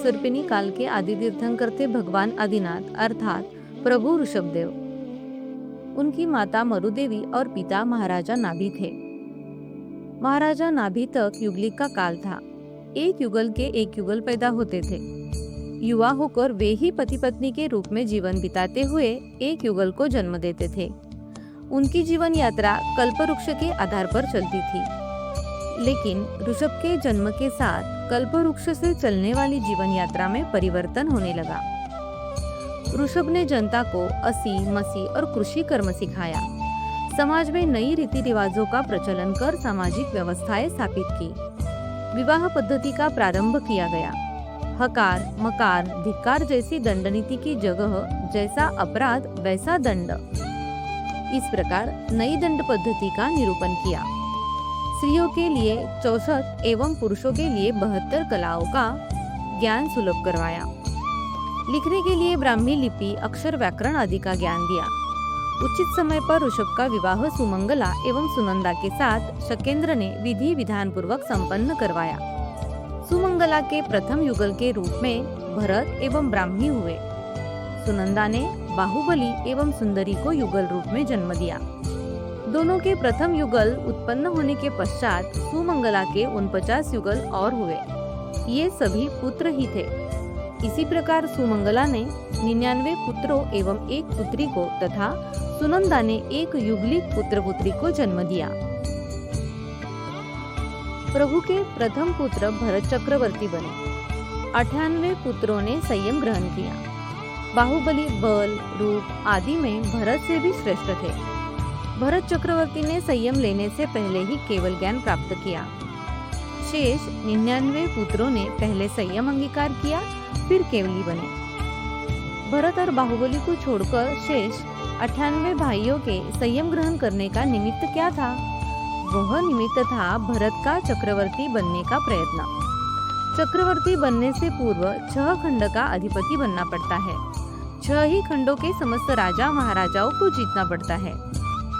सर्पिनी काल के आदि तीर्थंकर थे भगवान आदिनाथ अर्थात प्रभु ऋषभदेव। उनकी माता मरुदेवी और पिता महाराजा नाभि थे। महाराजा नाभि तक युगलिक का काल था। एक युगल के एक युगल पैदा होते थे। युवा होकर वे ही पति पत्नी के रूप में जीवन बिताते हुए एक युगल को जन्म देते थे। उनकी जीवन यात्रा कल्पवृक्ष के आधार पर चलती थी, लेकिन ऋषभ के जन्म के साथ कल्पवृक्ष से चलने वाली जीवन यात्रा में परिवर्तन होने लगा। ऋषभ ने जनता को असी मसी और कृषि कर्म सिखाया। समाज में नई रीति रिवाजों का प्रचलन कर सामाजिक व्यवस्थाएं स्थापित की। विवाह पद्धति का प्रारंभ किया गया। हकार मकार धिक्कार जैसी दंड नीति की जगह जैसा अपराध वैसा दंड, इस प्रकार नई दंड पद्धति का निरूपण किया। स्त्रियों के लिए 64 एवं पुरुषों के लिए 72 कलाओं का ज्ञान सुलभ करवाया। लिखने के लिए ब्राह्मी लिपि अक्षर व्याकरण आदि का ज्ञान दिया। उचित समय पर ऋषभ का विवाह सुमंगला एवं सुनंदा के साथ शकेंद्र ने विधि विधान पूर्वक संपन्न करवाया। सुमंगला के प्रथम युगल के रूप में भरत एवं ब्राह्मी हुए। सुनंदा ने बाहुबली एवं सुंदरी को युगल रूप में जन्म दिया। दोनों के प्रथम युगल उत्पन्न होने के पश्चात सुमंगला के 49 युगल और हुए। ये सभी पुत्र ही थे। इसी प्रकार सुमंगला ने 99 पुत्रों एवं एक पुत्री को तथा सुनंदा ने एक युगलिक पुत्र पुत्री को जन्म दिया। प्रभु के प्रथम पुत्र भरत चक्रवर्ती बने। 98 पुत्रों ने संयम ग्रहण किया। बाहुबली बल रूप आदि में भरत से भी श्रेष्ठ थे। भरत चक्रवर्ती ने संयम लेने से पहले ही केवल ज्ञान प्राप्त किया। शेष 99 पुत्रों ने पहले संयम अंगीकार किया, फिर केवली बने। भरत और बाहुबली को छोड़कर शेष 98 भाइयों के संयम ग्रहण करने का निमित्त क्या था? वह निमित्त था भरत का चक्रवर्ती बनने का प्रयत्न। चक्रवर्ती बनने से पूर्व 6 खंड का अधिपति बनना पड़ता है। 6 ही खंडों के समस्त राजा महाराजाओं को जीतना पड़ता है।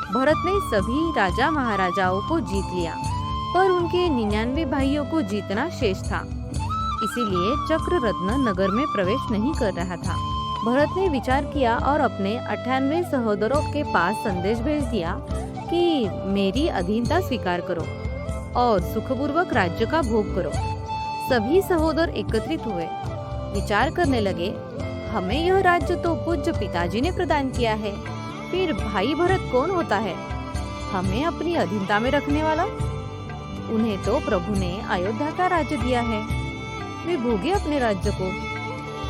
भरत ने सभी राजा महाराजाओं को जीत लिया, पर उनके 99 भाइयों को जीतना शेष था। इसीलिए चक्र रत्न नगर में प्रवेश नहीं कर रहा था। भरत ने विचार किया और अपने 98 सहोदरों के पास संदेश भेज दिया कि मेरी अधीनता स्वीकार करो और सुखपूर्वक राज्य का भोग करो। सभी सहोदर एकत्रित हुए, विचार करने लगे, हमें यह राज्य तो पूज्य पिताजी ने प्रदान किया है, फिर भाई भरत कौन होता है हमें अपनी अधीनता में रखने वाला? उन्हें तो प्रभु ने अयोध्या का राज्य दिया है, वे भोगे अपने राज्य को।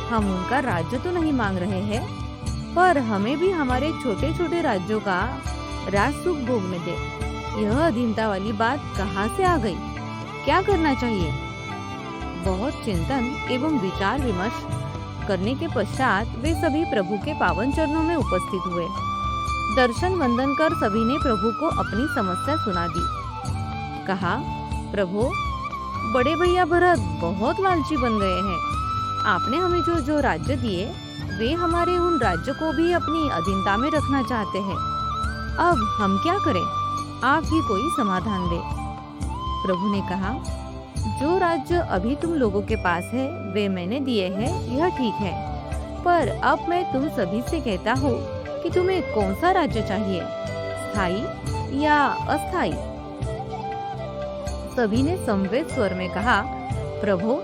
हम उनका राज्य तो नहीं मांग रहे हैं, पर हमें भी हमारे छोटे छोटे राज्यों का राज सुख भोगने दे। यह अधीनता वाली बात कहाँ से आ गई? क्या करना चाहिए? बहुत चिंतन एवं विचार विमर्श करने के पश्चात वे सभी प्रभु के पावन चरणों में उपस्थित हुए। दर्शन वंदन कर सभी ने प्रभु को अपनी समस्या सुना दी। कहा, प्रभु, बड़े भैया भरत बहुत लालची बन गए हैं। आपने हमें जो राज्य दिए, वे हमारे उन राज्य को भी अपनी अधीनता में रखना चाहते हैं। अब हम क्या करें? आप ही कोई समाधान दे। प्रभु ने कहा, जो राज्य अभी तुम लोगों के पास है वे मैंने दिए हैं, यह ठीक है, पर अब मैं तुम सभी से कहता हूँ कि तुम्हें कौन सा राज्य चाहिए, स्थायी या अस्थायी? सभी ने समवेत स्वर में कहा, प्रभु,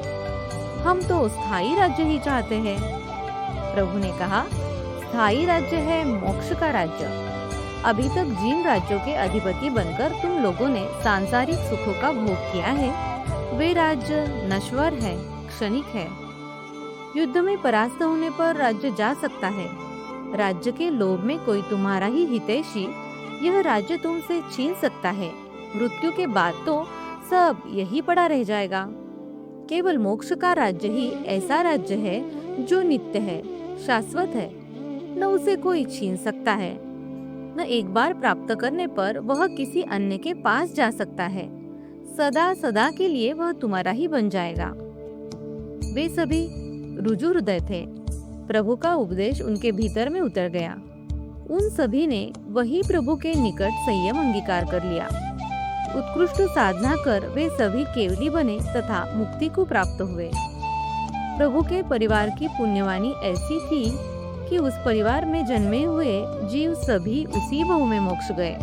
हम तो स्थायी राज्य ही चाहते हैं। प्रभु ने कहा, स्थायी राज्य है मोक्ष का राज्य। अभी तक जिन राज्यों के अधिपति बनकर तुम लोगों ने सांसारिक सुखों का भोग किया है, वे राज्य नश्वर है, क्षणिक है। युद्ध में परास्त होने पर राज्य जा सकता है। राज्य के लोभ में कोई तुम्हारा ही हितैषी यह राज्य तुमसे छीन सकता है। मृत्यु के बाद तो सब यही पड़ा रह जाएगा। केवल मोक्ष का राज्य ही ऐसा राज्य है जो नित्य है, शाश्वत है, न उसे कोई छीन सकता है, न एक बार प्राप्त करने पर वह किसी अन्य के पास जा सकता है। सदा सदा के लिए वह तुम्हारा ही बन जाएगा। वे सभी रुजु हृदय थे। प्रभु का उपदेश उनके भीतर में उतर गया। उन सभी ने वही प्रभु के निकट संयम अंगीकार कर लिया। उत्कृष्ट साधना कर वे सभी केवली बने तथा मुक्ति को प्राप्त हुए। प्रभु के परिवार की पुण्यवानी ऐसी थी कि उस परिवार में जन्मे हुए जीव सभी उसी बहू में मोक्ष गए।